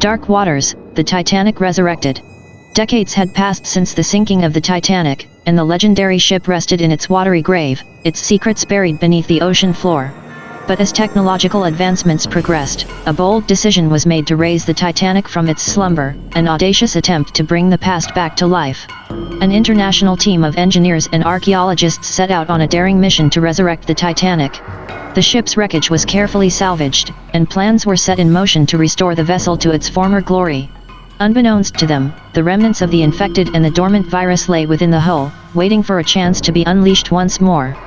Dark waters, the Titanic resurrected. Decades had passed since the sinking of the Titanic, and the legendary ship rested in its watery grave, its secrets buried beneath the ocean floor. But as technological advancements progressed, a bold decision was made to raise the Titanic from its slumber, an audacious attempt to bring the past back to life. An international team of engineers and archaeologists set out on a daring mission to resurrect the Titanic. The ship's wreckage was carefully salvaged, and plans were set in motion to restore the vessel to its former glory. Unbeknownst to them, the remnants of the infected and the dormant virus lay within the hull, waiting for a chance to be unleashed once more.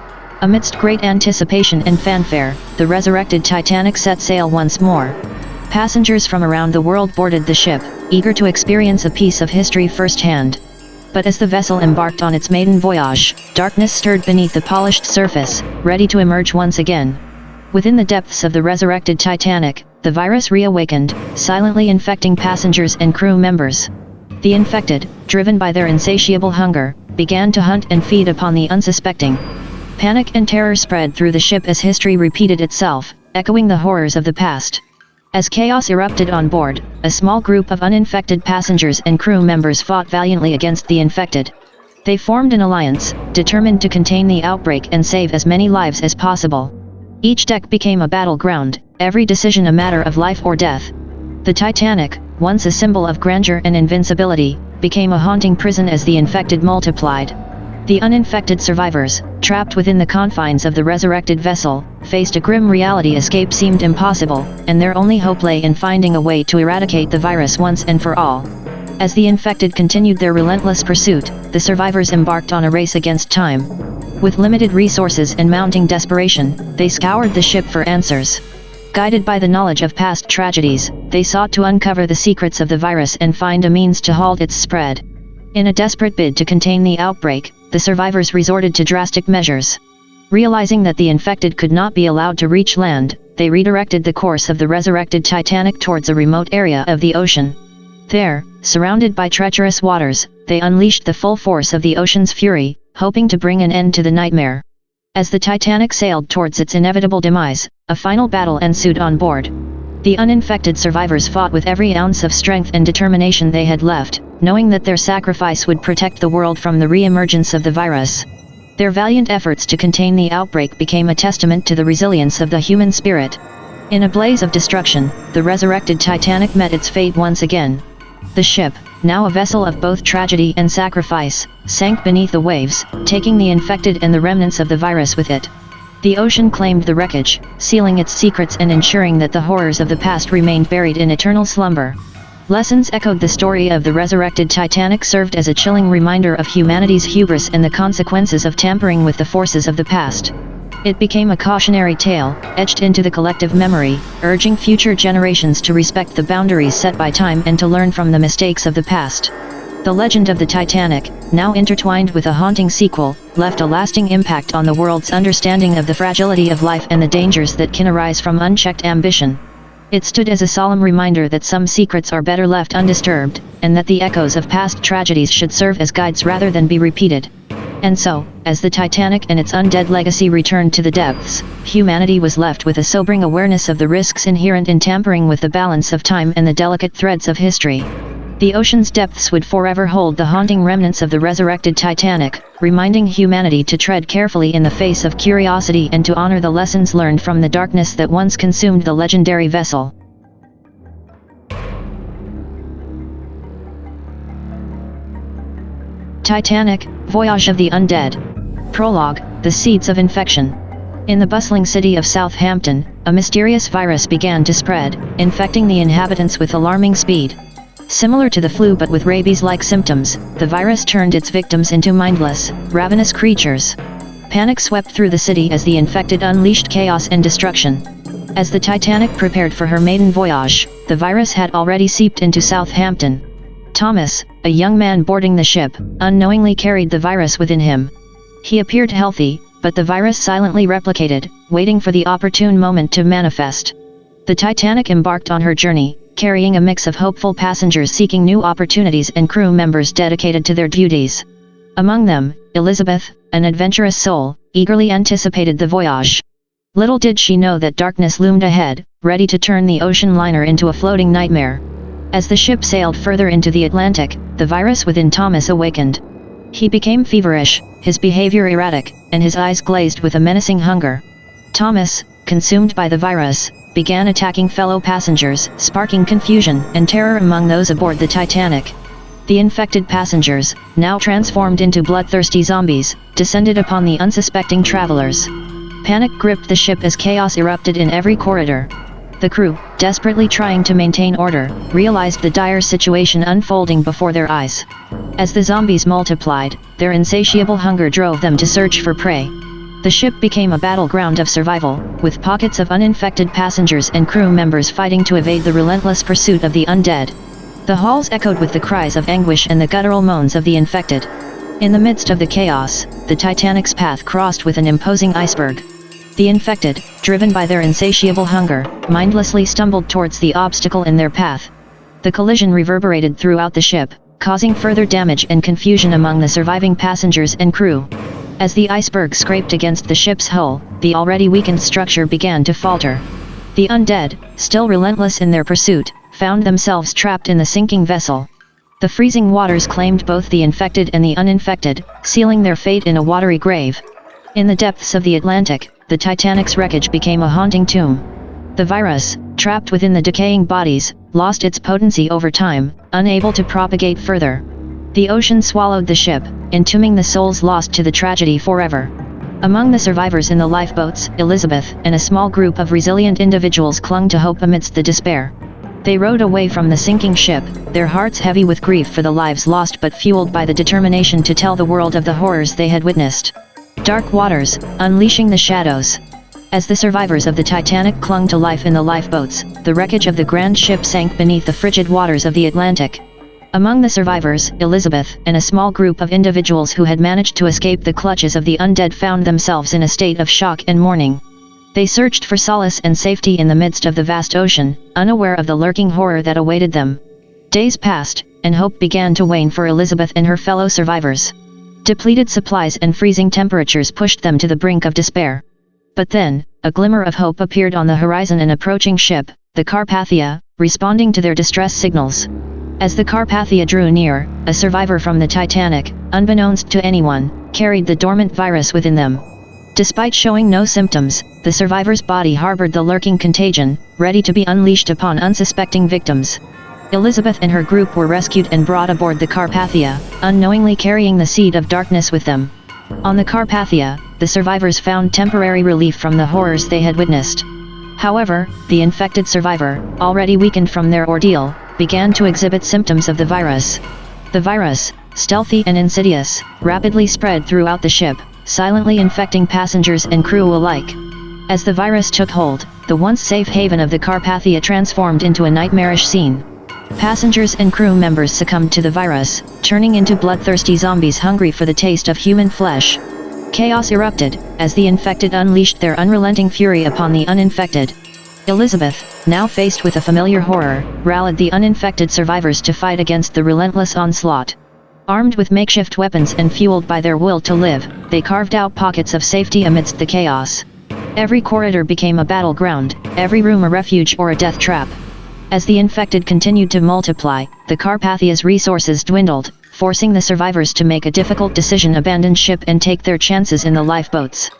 Amidst great anticipation and fanfare, the resurrected Titanic set sail once more. Passengers from around the world boarded the ship, eager to experience a piece of history firsthand. But as the vessel embarked on its maiden voyage, darkness stirred beneath the polished surface, ready to emerge once again. Within the depths of the resurrected Titanic, the virus reawakened, silently infecting passengers and crew members. The infected, driven by their insatiable hunger, began to hunt and feed upon the unsuspecting. Panic and terror spread through the ship as history repeated itself, echoing the horrors of the past. As chaos erupted on board, a small group of uninfected passengers and crew members fought valiantly against the infected. They formed an alliance, determined to contain the outbreak and save as many lives as possible. Each deck became a battleground, every decision a matter of life or death. The Titanic, once a symbol of grandeur and invincibility, became a haunting prison as the infected multiplied. The uninfected survivors, trapped within the confines of the resurrected vessel, faced a grim reality. Escape seemed impossible, and their only hope lay in finding a way to eradicate the virus once and for all. As the infected continued their relentless pursuit, the survivors embarked on a race against time. With limited resources and mounting desperation, they scoured the ship for answers. Guided by the knowledge of past tragedies, they sought to uncover the secrets of the virus and find a means to halt its spread. In a desperate bid to contain the outbreak, the survivors resorted to drastic measures. Realizing that the infected could not be allowed to reach land, they redirected the course of the resurrected Titanic towards a remote area of the ocean. There, surrounded by treacherous waters, they unleashed the full force of the ocean's fury, hoping to bring an end to the nightmare. As the Titanic sailed towards its inevitable demise, a final battle ensued on board. The uninfected survivors fought with every ounce of strength and determination they had left, knowing that their sacrifice would protect the world from the re-emergence of the virus. Their valiant efforts to contain the outbreak became a testament to the resilience of the human spirit. In a blaze of destruction, the resurrected Titanic met its fate once again. The ship, now a vessel of both tragedy and sacrifice, sank beneath the waves, taking the infected and the remnants of the virus with it. The ocean claimed the wreckage, sealing its secrets and ensuring that the horrors of the past remained buried in eternal slumber. Lessons echoed. The story of the resurrected Titanic served as a chilling reminder of humanity's hubris and the consequences of tampering with the forces of the past. It became a cautionary tale, etched into the collective memory, urging future generations to respect the boundaries set by time and to learn from the mistakes of the past. The legend of the Titanic, now intertwined with a haunting sequel, left a lasting impact on the world's understanding of the fragility of life and the dangers that can arise from unchecked ambition. It stood as a solemn reminder that some secrets are better left undisturbed, and that the echoes of past tragedies should serve as guides rather than be repeated. And so, as the Titanic and its undead legacy returned to the depths, humanity was left with a sobering awareness of the risks inherent in tampering with the balance of time and the delicate threads of history. The ocean's depths would forever hold the haunting remnants of the resurrected Titanic, reminding humanity to tread carefully in the face of curiosity and to honor the lessons learned from the darkness that once consumed the legendary vessel. Titanic, Voyage of the Undead. Prologue, The Seeds of Infection. In the bustling city of Southampton, a mysterious virus began to spread, infecting the inhabitants with alarming speed. Similar to the flu but with rabies-like symptoms, the virus turned its victims into mindless, ravenous creatures. Panic swept through the city as the infected unleashed chaos and destruction. As the Titanic prepared for her maiden voyage, the virus had already seeped into Southampton. Thomas, a young man boarding the ship, unknowingly carried the virus within him. He appeared healthy, but the virus silently replicated, waiting for the opportune moment to manifest. The Titanic embarked on her journey, carrying a mix of hopeful passengers seeking new opportunities and crew members dedicated to their duties. Among them, Elizabeth, an adventurous soul, eagerly anticipated the voyage. Little did she know that darkness loomed ahead, ready to turn the ocean liner into a floating nightmare. As the ship sailed further into the Atlantic, the virus within Thomas awakened. He became feverish, his behavior erratic, and his eyes glazed with a menacing hunger. Thomas, consumed by the virus, began attacking fellow passengers, sparking confusion and terror among those aboard the Titanic. The infected passengers, now transformed into bloodthirsty zombies, descended upon the unsuspecting travelers. Panic gripped the ship as chaos erupted in every corridor. The crew, desperately trying to maintain order, realized the dire situation unfolding before their eyes. As the zombies multiplied, their insatiable hunger drove them to search for prey. The ship became a battleground of survival, with pockets of uninfected passengers and crew members fighting to evade the relentless pursuit of the undead. The halls echoed with the cries of anguish and the guttural moans of the infected. In the midst of the chaos, the Titanic's path crossed with an imposing iceberg. The infected, driven by their insatiable hunger, mindlessly stumbled towards the obstacle in their path. The collision reverberated throughout the ship, causing further damage and confusion among the surviving passengers and crew. As the iceberg scraped against the ship's hull, the already weakened structure began to falter. The undead, still relentless in their pursuit, found themselves trapped in the sinking vessel. The freezing waters claimed both the infected and the uninfected, sealing their fate in a watery grave. In the depths of the Atlantic, the Titanic's wreckage became a haunting tomb. The virus, trapped within the decaying bodies, lost its potency over time, unable to propagate further. The ocean swallowed the ship, entombing the souls lost to the tragedy forever. Among the survivors in the lifeboats, Elizabeth and a small group of resilient individuals clung to hope amidst the despair. They rowed away from the sinking ship, their hearts heavy with grief for the lives lost but fueled by the determination to tell the world of the horrors they had witnessed. Dark waters, unleashing the shadows. As the survivors of the Titanic clung to life in the lifeboats, the wreckage of the grand ship sank beneath the frigid waters of the Atlantic. Among the survivors, Elizabeth and a small group of individuals who had managed to escape the clutches of the undead found themselves in a state of shock and mourning. They searched for solace and safety in the midst of the vast ocean, unaware of the lurking horror that awaited them. Days passed, and hope began to wane for Elizabeth and her fellow survivors. Depleted supplies and freezing temperatures pushed them to the brink of despair. But then, a glimmer of hope appeared on the horizon. An approaching ship, the Carpathia, responding to their distress signals. As the Carpathia drew near, a survivor from the Titanic, unbeknownst to anyone, carried the dormant virus within them. Despite showing no symptoms, the survivor's body harbored the lurking contagion, ready to be unleashed upon unsuspecting victims. Elizabeth and her group were rescued and brought aboard the Carpathia, unknowingly carrying the seed of darkness with them. On the Carpathia, the survivors found temporary relief from the horrors they had witnessed. However, the infected survivor, already weakened from their ordeal, began to exhibit symptoms of the virus. The virus, stealthy and insidious, rapidly spread throughout the ship, silently infecting passengers and crew alike. As the virus took hold, the once safe haven of the Carpathia transformed into a nightmarish scene. Passengers and crew members succumbed to the virus, turning into bloodthirsty zombies hungry for the taste of human flesh. Chaos erupted, as the infected unleashed their unrelenting fury upon the uninfected. Elizabeth, now faced with a familiar horror, rallied the uninfected survivors to fight against the relentless onslaught. Armed with makeshift weapons and fueled by their will to live, they carved out pockets of safety amidst the chaos. Every corridor became a battleground, every room a refuge or a death trap. As the infected continued to multiply, the Carpathia's resources dwindled, forcing the survivors to make a difficult decision: abandon ship and take their chances in the lifeboats.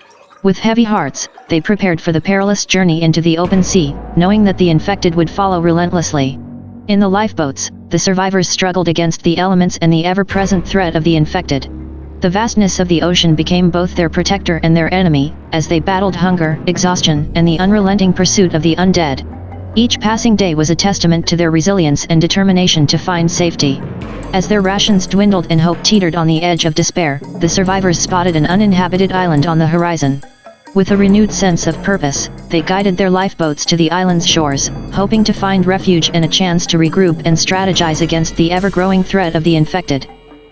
With heavy hearts, they prepared for the perilous journey into the open sea, knowing that the infected would follow relentlessly. In the lifeboats, the survivors struggled against the elements and the ever-present threat of the infected. The vastness of the ocean became both their protector and their enemy, as they battled hunger, exhaustion, and the unrelenting pursuit of the undead. Each passing day was a testament to their resilience and determination to find safety. As their rations dwindled and hope teetered on the edge of despair, the survivors spotted an uninhabited island on the horizon. With a renewed sense of purpose, they guided their lifeboats to the island's shores, hoping to find refuge and a chance to regroup and strategize against the ever-growing threat of the infected.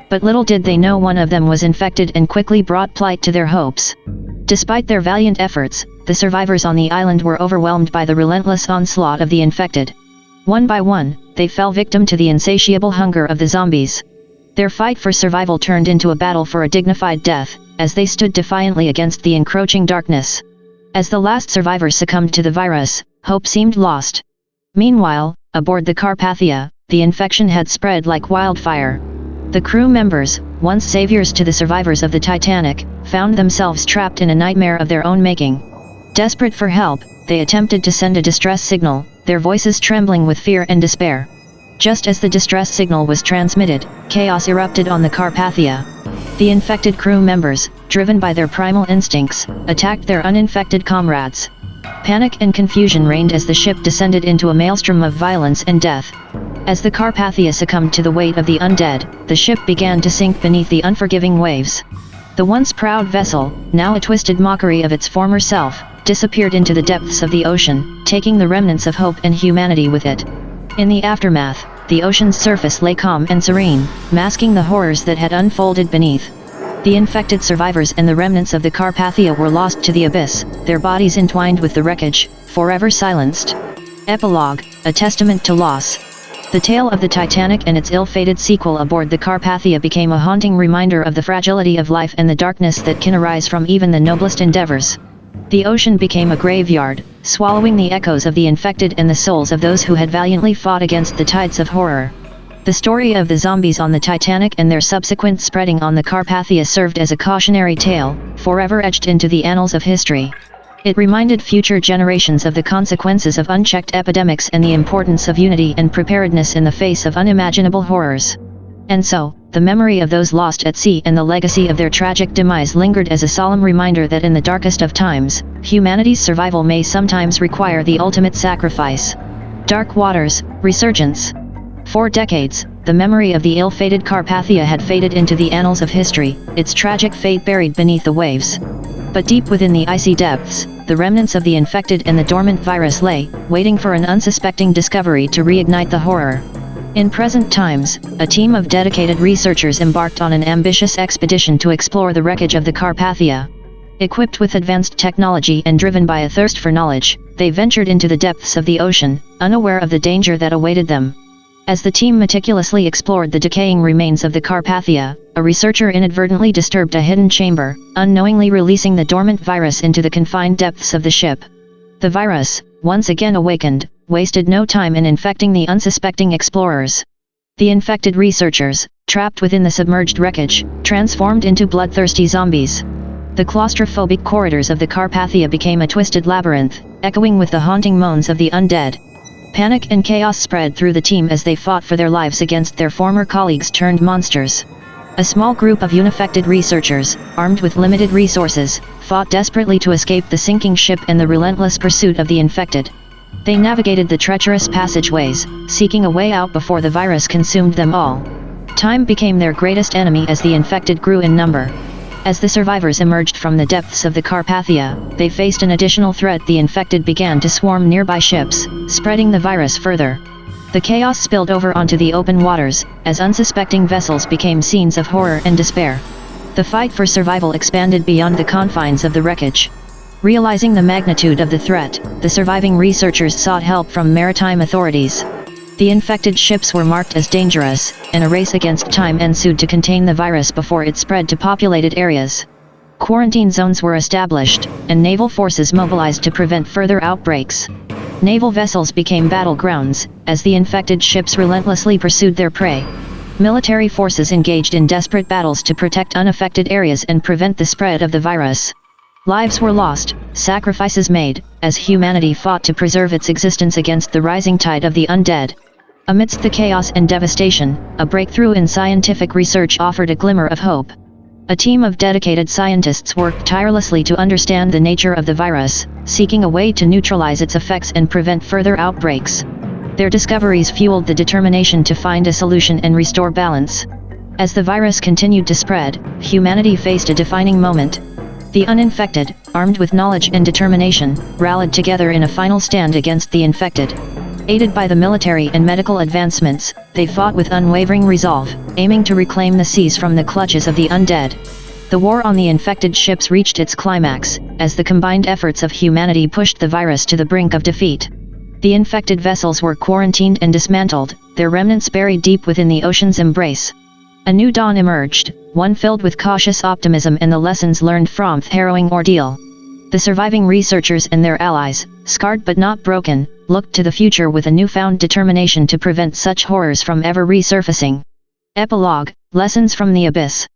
But little did they know one of them was infected and quickly brought plight to their hopes. Despite their valiant efforts, the survivors on the island were overwhelmed by the relentless onslaught of the infected. One by one, they fell victim to the insatiable hunger of the zombies. Their fight for survival turned into a battle for a dignified death, as they stood defiantly against the encroaching darkness. As the last survivor succumbed to the virus, hope seemed lost. Meanwhile, aboard the Carpathia, the infection had spread like wildfire. The crew members, once saviors to the survivors of the Titanic, found themselves trapped in a nightmare of their own making. Desperate for help, they attempted to send a distress signal, their voices trembling with fear and despair. Just as the distress signal was transmitted, chaos erupted on the Carpathia. The infected crew members, driven by their primal instincts, attacked their uninfected comrades. Panic and confusion reigned as the ship descended into a maelstrom of violence and death. As the Carpathia succumbed to the weight of the undead, the ship began to sink beneath the unforgiving waves. The once proud vessel, now a twisted mockery of its former self, disappeared into the depths of the ocean, taking the remnants of hope and humanity with it. In the aftermath, the ocean's surface lay calm and serene, masking the horrors that had unfolded beneath. The infected survivors and the remnants of the Carpathia were lost to the abyss, their bodies entwined with the wreckage, forever silenced. Epilogue, a testament to loss. The tale of the Titanic and its ill-fated sequel aboard the Carpathia became a haunting reminder of the fragility of life and the darkness that can arise from even the noblest endeavors. The ocean became a graveyard, swallowing the echoes of the infected and the souls of those who had valiantly fought against the tides of horror. The story of the zombies on the Titanic and their subsequent spreading on the Carpathia served as a cautionary tale, forever etched into the annals of history. It reminded future generations of the consequences of unchecked epidemics and the importance of unity and preparedness in the face of unimaginable horrors. And so, the memory of those lost at sea and the legacy of their tragic demise lingered as a solemn reminder that in the darkest of times, humanity's survival may sometimes require the ultimate sacrifice. Dark Waters, Resurgence. For decades, the memory of the ill-fated Carpathia had faded into the annals of history, its tragic fate buried beneath the waves. But deep within the icy depths, the remnants of the infected and the dormant virus lay, waiting for an unsuspecting discovery to reignite the horror. In present times, a team of dedicated researchers embarked on an ambitious expedition to explore the wreckage of the Carpathia. Equipped with advanced technology and driven by a thirst for knowledge, they ventured into the depths of the ocean, unaware of the danger that awaited them. As the team meticulously explored the decaying remains of the Carpathia, a researcher inadvertently disturbed a hidden chamber, unknowingly releasing the dormant virus into the confined depths of the ship. The virus, once again awakened, wasted no time in infecting the unsuspecting explorers. The infected researchers, trapped within the submerged wreckage, transformed into bloodthirsty zombies. The claustrophobic corridors of the Carpathia became a twisted labyrinth, echoing with the haunting moans of the undead. Panic and chaos spread through the team as they fought for their lives against their former colleagues turned monsters. A small group of unaffected researchers, armed with limited resources, fought desperately to escape the sinking ship and the relentless pursuit of the infected. They navigated the treacherous passageways, seeking a way out before the virus consumed them all. Time became their greatest enemy as the infected grew in number. As the survivors emerged from the depths of the Carpathia, they faced an additional threat. The infected began to swarm nearby ships, spreading the virus further. The chaos spilled over onto the open waters, as unsuspecting vessels became scenes of horror and despair. The fight for survival expanded beyond the confines of the wreckage. Realizing the magnitude of the threat, the surviving researchers sought help from maritime authorities. The infected ships were marked as dangerous, and a race against time ensued to contain the virus before it spread to populated areas. Quarantine zones were established, and naval forces mobilized to prevent further outbreaks. Naval vessels became battlegrounds, as the infected ships relentlessly pursued their prey. Military forces engaged in desperate battles to protect unaffected areas and prevent the spread of the virus. Lives were lost, sacrifices made, as humanity fought to preserve its existence against the rising tide of the undead. Amidst the chaos and devastation, a breakthrough in scientific research offered a glimmer of hope. A team of dedicated scientists worked tirelessly to understand the nature of the virus, seeking a way to neutralize its effects and prevent further outbreaks. Their discoveries fueled the determination to find a solution and restore balance. As the virus continued to spread, humanity faced a defining moment. The uninfected, armed with knowledge and determination, rallied together in a final stand against the infected. Aided by the military and medical advancements, they fought with unwavering resolve, aiming to reclaim the seas from the clutches of the undead. The war on the infected ships reached its climax, as the combined efforts of humanity pushed the virus to the brink of defeat. The infected vessels were quarantined and dismantled, their remnants buried deep within the ocean's embrace. A new dawn emerged, one filled with cautious optimism and the lessons learned from the harrowing ordeal. The surviving researchers and their allies, scarred but not broken, looked to the future with a newfound determination to prevent such horrors from ever resurfacing. Epilogue: Lessons from the Abyss.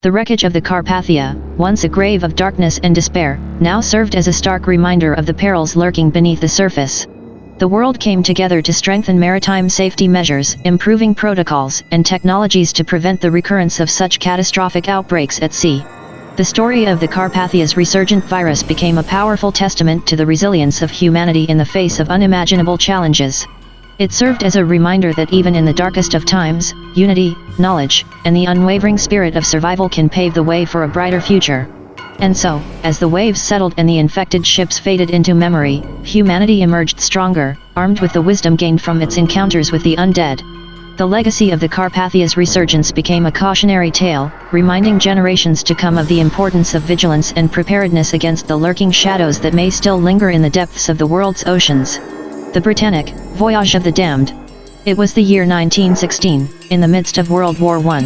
The wreckage of the Carpathia, once a grave of darkness and despair, now served as a stark reminder of the perils lurking beneath the surface. The world came together to strengthen maritime safety measures, improving protocols and technologies to prevent the recurrence of such catastrophic outbreaks at sea. The story of the Carpathia's resurgent virus became a powerful testament to the resilience of humanity in the face of unimaginable challenges. It served as a reminder that even in the darkest of times, unity, knowledge, and the unwavering spirit of survival can pave the way for a brighter future. And so, as the waves settled and the infected ships faded into memory, humanity emerged stronger, armed with the wisdom gained from its encounters with the undead. The legacy of the Carpathia's resurgence became a cautionary tale, reminding generations to come of the importance of vigilance and preparedness against the lurking shadows that may still linger in the depths of the world's oceans. The Britannic, Voyage of the Damned. It was the year 1916, in the midst of World War I.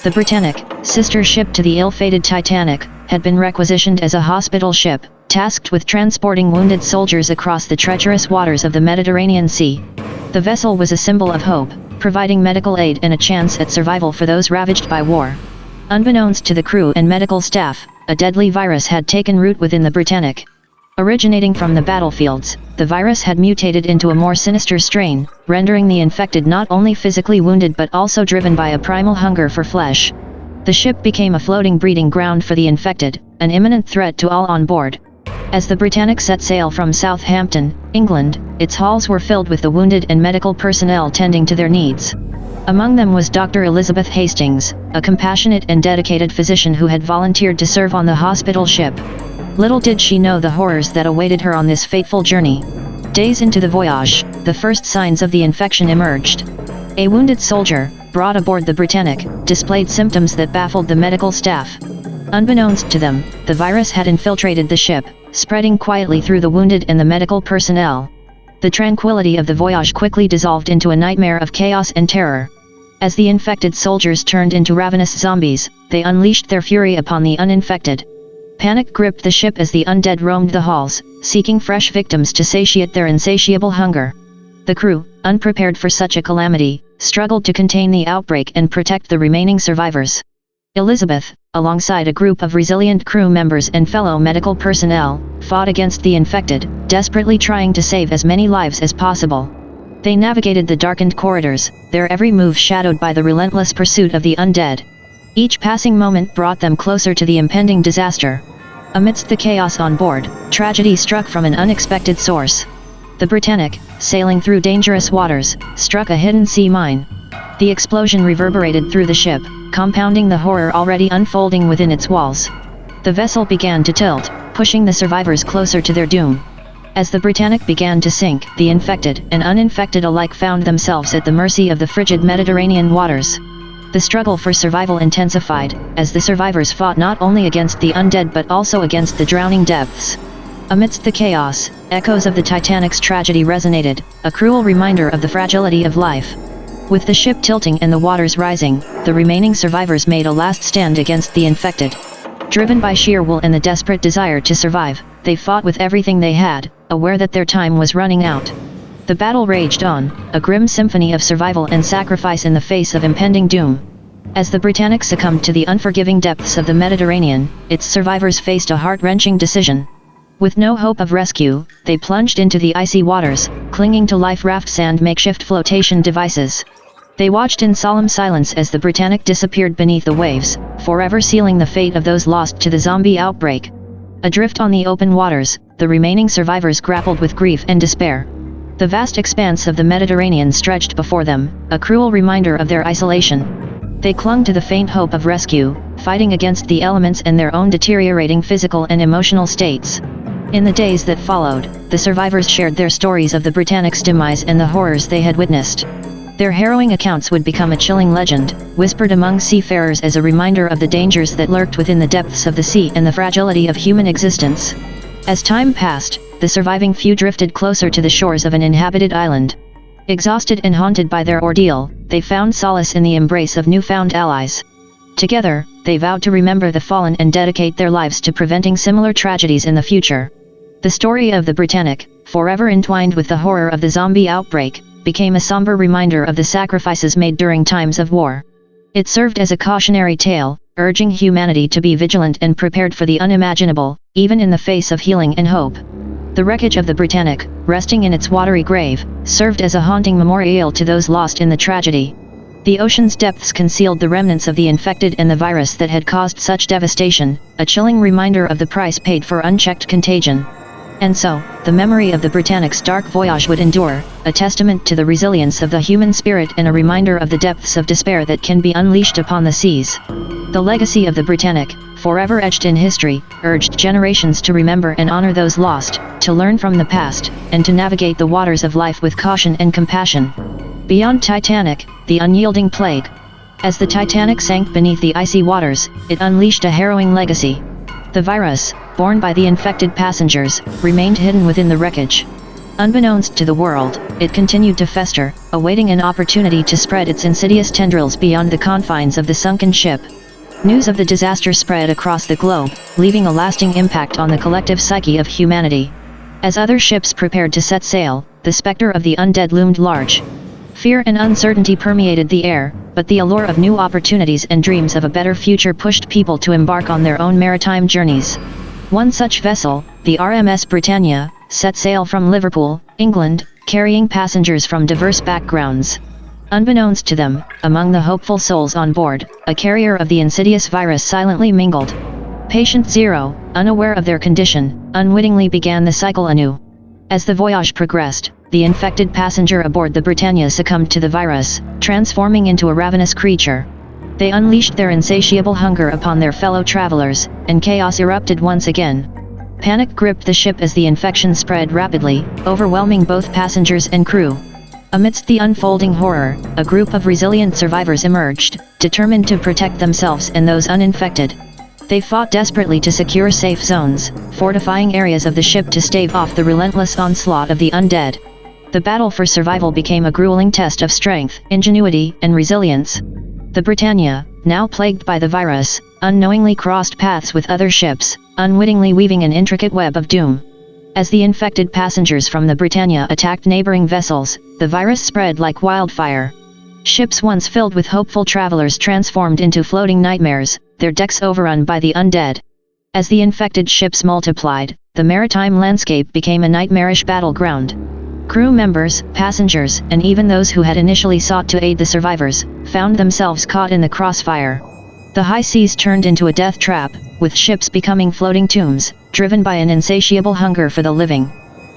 The Britannic, sister ship to the ill-fated Titanic, had been requisitioned as a hospital ship, tasked with transporting wounded soldiers across the treacherous waters of the Mediterranean Sea. The vessel was a symbol of hope, providing medical aid and a chance at survival for those ravaged by war. Unbeknownst to the crew and medical staff, a deadly virus had taken root within the Britannic. Originating from the battlefields, the virus had mutated into a more sinister strain, rendering the infected not only physically wounded but also driven by a primal hunger for flesh. The ship became a floating breeding ground for the infected, an imminent threat to all on board. As the Britannic set sail from Southampton, England, its halls were filled with the wounded and medical personnel tending to their needs. Among them was Dr. Elizabeth Hastings, a compassionate and dedicated physician who had volunteered to serve on the hospital ship. Little did she know the horrors that awaited her on this fateful journey. Days into the voyage, the first signs of the infection emerged. A wounded soldier, brought aboard the Britannic, displayed symptoms that baffled the medical staff. Unbeknownst to them, the virus had infiltrated the ship, spreading quietly through the wounded and the medical personnel. The tranquility of the voyage quickly dissolved into a nightmare of chaos and terror. As the infected soldiers turned into ravenous zombies, they unleashed their fury upon the uninfected. Panic gripped the ship as the undead roamed the halls, seeking fresh victims to satiate their insatiable hunger. The crew, unprepared for such a calamity, struggled to contain the outbreak and protect the remaining survivors. Elizabeth, alongside a group of resilient crew members and fellow medical personnel, fought against the infected, desperately trying to save as many lives as possible. They navigated the darkened corridors, their every move shadowed by the relentless pursuit of the undead. Each passing moment brought them closer to the impending disaster. Amidst the chaos on board, tragedy struck from an unexpected source. The Britannic, sailing through dangerous waters, struck a hidden sea mine. The explosion reverberated through the ship, compounding the horror already unfolding within its walls. The vessel began to tilt, pushing the survivors closer to their doom. As the Britannic began to sink, the infected and uninfected alike found themselves at the mercy of the frigid Mediterranean waters. The struggle for survival intensified, as the survivors fought not only against the undead but also against the drowning depths. Amidst the chaos, echoes of the Titanic's tragedy resonated, a cruel reminder of the fragility of life. With the ship tilting and the waters rising, the remaining survivors made a last stand against the infected. Driven by sheer will and the desperate desire to survive, they fought with everything they had, aware that their time was running out. The battle raged on, a grim symphony of survival and sacrifice in the face of impending doom. As the Britannic succumbed to the unforgiving depths of the Mediterranean, its survivors faced a heart-wrenching decision. With no hope of rescue, they plunged into the icy waters, clinging to life rafts and makeshift flotation devices. They watched in solemn silence as the Britannic disappeared beneath the waves, forever sealing the fate of those lost to the zombie outbreak. Adrift on the open waters, the remaining survivors grappled with grief and despair. The vast expanse of the Mediterranean stretched before them, a cruel reminder of their isolation. They clung to the faint hope of rescue, fighting against the elements and their own deteriorating physical and emotional states. In the days that followed, the survivors shared their stories of the Britannic's demise and the horrors they had witnessed. Their harrowing accounts would become a chilling legend, whispered among seafarers as a reminder of the dangers that lurked within the depths of the sea and the fragility of human existence. As time passed, the surviving few drifted closer to the shores of an inhabited island. Exhausted and haunted by their ordeal, they found solace in the embrace of newfound allies. Together, they vowed to remember the fallen and dedicate their lives to preventing similar tragedies in the future. The story of the Britannic, forever entwined with the horror of the zombie outbreak, became a somber reminder of the sacrifices made during times of war. It served as a cautionary tale, urging humanity to be vigilant and prepared for the unimaginable, even in the face of healing and hope. The wreckage of the Britannic, resting in its watery grave, served as a haunting memorial to those lost in the tragedy. The ocean's depths concealed the remnants of the infected and the virus that had caused such devastation, a chilling reminder of the price paid for unchecked contagion. And so, the memory of the Britannic's dark voyage would endure, a testament to the resilience of the human spirit and a reminder of the depths of despair that can be unleashed upon the seas. The legacy of the Britannic, forever etched in history, urged generations to remember and honor those lost, to learn from the past, and to navigate the waters of life with caution and compassion. Beyond Titanic, the unyielding plague. As the Titanic sank beneath the icy waters, it unleashed a harrowing legacy. The virus, borne by the infected passengers, remained hidden within the wreckage. Unbeknownst to the world, it continued to fester, awaiting an opportunity to spread its insidious tendrils beyond the confines of the sunken ship. News of the disaster spread across the globe, leaving a lasting impact on the collective psyche of humanity. As other ships prepared to set sail, the specter of the undead loomed large. Fear and uncertainty permeated the air, but the allure of new opportunities and dreams of a better future pushed people to embark on their own maritime journeys. One such vessel, the RMS Britannia, set sail from Liverpool, England, carrying passengers from diverse backgrounds. Unbeknownst to them, among the hopeful souls on board, a carrier of the insidious virus silently mingled. Patient Zero, unaware of their condition, unwittingly began the cycle anew. As the voyage progressed, the infected passenger aboard the Britannia succumbed to the virus, transforming into a ravenous creature. They unleashed their insatiable hunger upon their fellow travelers, and chaos erupted once again. Panic gripped the ship as the infection spread rapidly, overwhelming both passengers and crew. Amidst the unfolding horror, a group of resilient survivors emerged, determined to protect themselves and those uninfected. They fought desperately to secure safe zones, fortifying areas of the ship to stave off the relentless onslaught of the undead. The battle for survival became a grueling test of strength, ingenuity, and resilience. The Britannia, now plagued by the virus, unknowingly crossed paths with other ships, unwittingly weaving an intricate web of doom. As the infected passengers from the Britannia attacked neighboring vessels, the virus spread like wildfire. Ships once filled with hopeful travelers transformed into floating nightmares, their decks overrun by the undead. As the infected ships multiplied, the maritime landscape became a nightmarish battleground. Crew members, passengers, and even those who had initially sought to aid the survivors, found themselves caught in the crossfire. The high seas turned into a death trap, with ships becoming floating tombs, driven by an insatiable hunger for the living.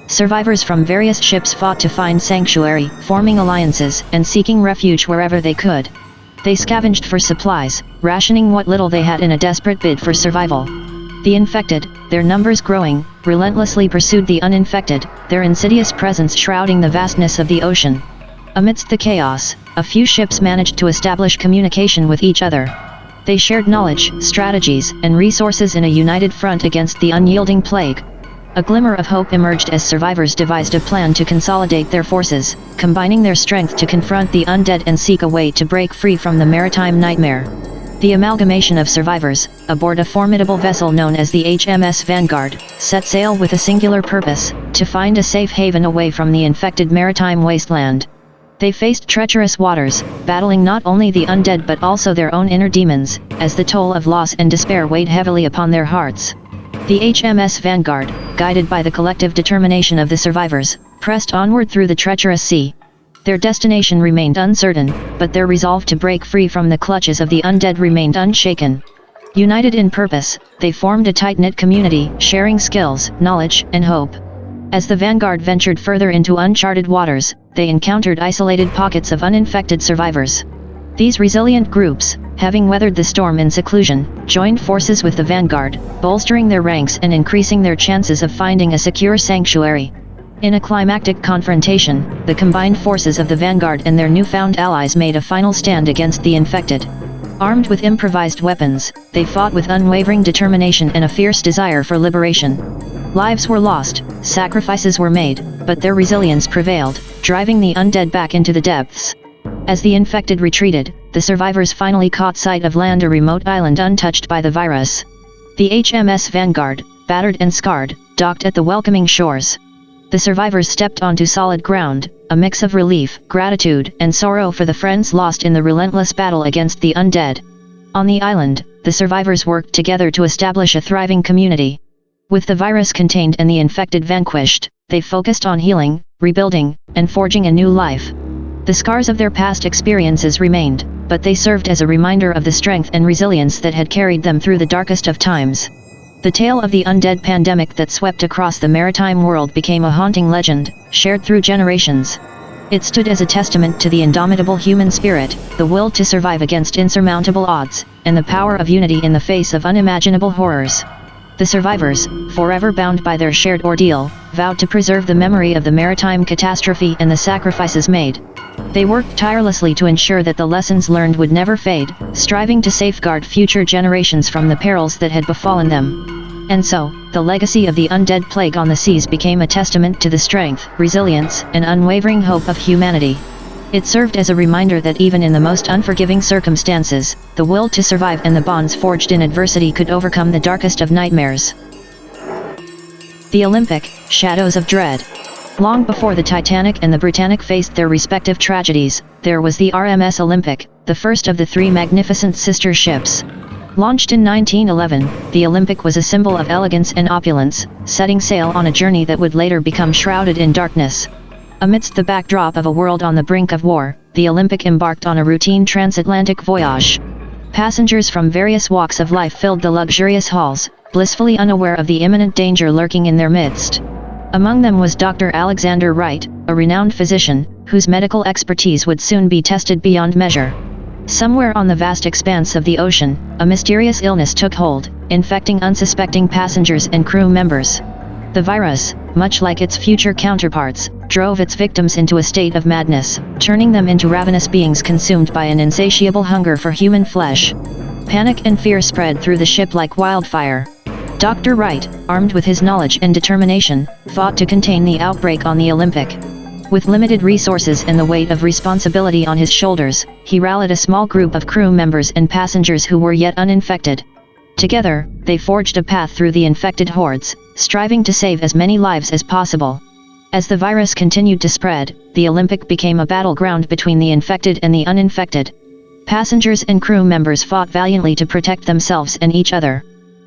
Survivors from various ships fought to find sanctuary, forming alliances, and seeking refuge wherever they could. They scavenged for supplies, rationing what little they had in a desperate bid for survival. The infected, their numbers growing, relentlessly pursued the uninfected, their insidious presence shrouding the vastness of the ocean. Amidst the chaos, a few ships managed to establish communication with each other. They shared knowledge, strategies, and resources in a united front against the unyielding plague. A glimmer of hope emerged as survivors devised a plan to consolidate their forces, combining their strength to confront the undead and seek a way to break free from the maritime nightmare. The amalgamation of survivors, aboard a formidable vessel known as the HMS Vanguard, set sail with a singular purpose, to find a safe haven away from the infected maritime wasteland. They faced treacherous waters, battling not only the undead but also their own inner demons, as the toll of loss and despair weighed heavily upon their hearts. The HMS Vanguard, guided by the collective determination of the survivors, pressed onward through the treacherous sea. Their destination remained uncertain, but their resolve to break free from the clutches of the undead remained unshaken. United in purpose, they formed a tight-knit community, sharing skills, knowledge, and hope. As the Vanguard ventured further into uncharted waters, they encountered isolated pockets of uninfected survivors. These resilient groups, having weathered the storm in seclusion, joined forces with the Vanguard, bolstering their ranks and increasing their chances of finding a secure sanctuary. In a climactic confrontation, the combined forces of the Vanguard and their newfound allies made a final stand against the infected. Armed with improvised weapons, they fought with unwavering determination and a fierce desire for liberation. Lives were lost, sacrifices were made, but their resilience prevailed, driving the undead back into the depths. As the infected retreated, the survivors finally caught sight of land, a remote island untouched by the virus. The HMS Vanguard, battered and scarred, docked at the welcoming shores. The survivors stepped onto solid ground, a mix of relief, gratitude, and sorrow for the friends lost in the relentless battle against the undead. On the island, the survivors worked together to establish a thriving community. With the virus contained and the infected vanquished, they focused on healing, rebuilding, and forging a new life. The scars of their past experiences remained, but they served as a reminder of the strength and resilience that had carried them through the darkest of times. The tale of the undead pandemic that swept across the maritime world became a haunting legend, shared through generations. It stood as a testament to the indomitable human spirit, the will to survive against insurmountable odds, and the power of unity in the face of unimaginable horrors. The survivors, forever bound by their shared ordeal, vowed to preserve the memory of the maritime catastrophe and the sacrifices made. They worked tirelessly to ensure that the lessons learned would never fade, striving to safeguard future generations from the perils that had befallen them. And so, the legacy of the undead plague on the seas became a testament to the strength, resilience, and unwavering hope of humanity. It served as a reminder that even in the most unforgiving circumstances, the will to survive and the bonds forged in adversity could overcome the darkest of nightmares. The Olympic, Shadows of Dread. Long before the Titanic and the Britannic faced their respective tragedies, there was the RMS Olympic, the first of the three magnificent sister ships. Launched in 1911, the Olympic was a symbol of elegance and opulence, setting sail on a journey that would later become shrouded in darkness. Amidst the backdrop of a world on the brink of war, the Olympic embarked on a routine transatlantic voyage. Passengers from various walks of life filled the luxurious halls, blissfully unaware of the imminent danger lurking in their midst. Among them was Dr. Alexander Wright, a renowned physician, whose medical expertise would soon be tested beyond measure. Somewhere on the vast expanse of the ocean, a mysterious illness took hold, infecting unsuspecting passengers and crew members. The virus, much like its future counterparts, drove its victims into a state of madness, turning them into ravenous beings consumed by an insatiable hunger for human flesh. Panic and fear spread through the ship like wildfire. Dr. Wright, armed with his knowledge and determination, fought to contain the outbreak on the Olympic. With limited resources and the weight of responsibility on his shoulders, he rallied a small group of crew members and passengers who were yet uninfected. Together, they forged a path through the infected hordes, striving to save as many lives as possible. As the virus continued to spread, the Olympic became a battleground between the infected and the uninfected. Passengers and crew members fought valiantly to protect themselves and each other.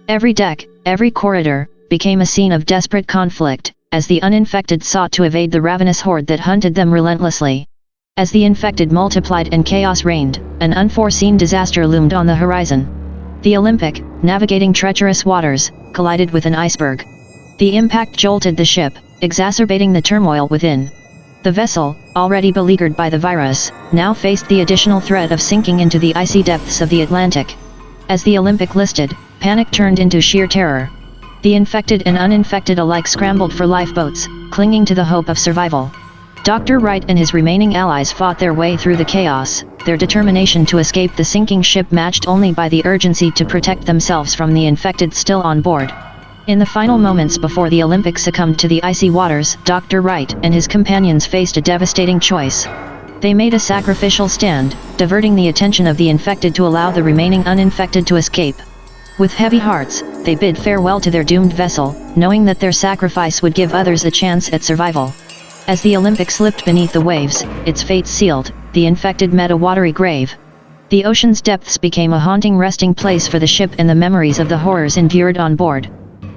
Every deck, every corridor, became a scene of desperate conflict, as the uninfected sought to evade the ravenous horde that hunted them relentlessly. As the infected multiplied and chaos reigned, an unforeseen disaster loomed on the horizon. The Olympic, navigating treacherous waters, collided with an iceberg. The impact jolted the ship, exacerbating the turmoil within. The vessel, already beleaguered by the virus, now faced the additional threat of sinking into the icy depths of the Atlantic. As the Olympic listed, panic turned into sheer terror. The infected and uninfected alike scrambled for lifeboats, clinging to the hope of survival. Dr. Wright and his remaining allies fought their way through the chaos, their determination to escape the sinking ship matched only by the urgency to protect themselves from the infected still on board. In the final moments before the Olympic succumbed to the icy waters, Dr. Wright and his companions faced a devastating choice. They made a sacrificial stand, diverting the attention of the infected to allow the remaining uninfected to escape. With heavy hearts, they bid farewell to their doomed vessel, knowing that their sacrifice would give others a chance at survival. As the Olympic slipped beneath the waves, its fate sealed, the infected met a watery grave. The ocean's depths became a haunting resting place for the ship and the memories of the horrors endured on board.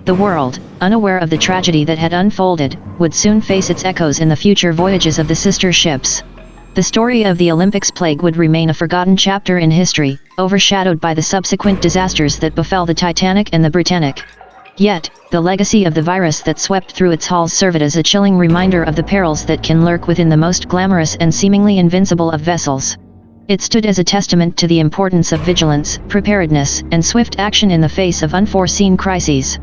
The world, unaware of the tragedy that had unfolded, would soon face its echoes in the future voyages of the sister ships. The story of the Olympic's plague would remain a forgotten chapter in history, overshadowed by the subsequent disasters that befell the Titanic and the Britannic. Yet, the legacy of the virus that swept through its halls served as a chilling reminder of the perils that can lurk within the most glamorous and seemingly invincible of vessels. It stood as a testament to the importance of vigilance, preparedness, and swift action in the face of unforeseen crises.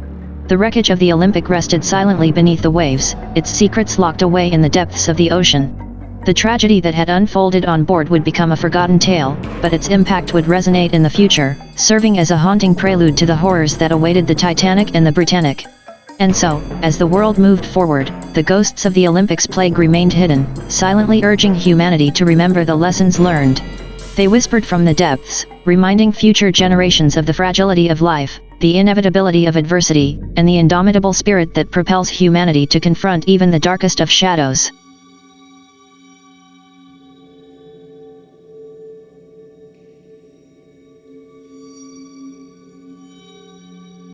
The wreckage of the Olympic rested silently beneath the waves, its secrets locked away in the depths of the ocean. The tragedy that had unfolded on board would become a forgotten tale, but its impact would resonate in the future, serving as a haunting prelude to the horrors that awaited the Titanic and the Britannic. And so, as the world moved forward, the ghosts of the Olympic's plague remained hidden, silently urging humanity to remember the lessons learned. They whispered from the depths, reminding future generations of the fragility of life, the inevitability of adversity, and the indomitable spirit that propels humanity to confront even the darkest of shadows.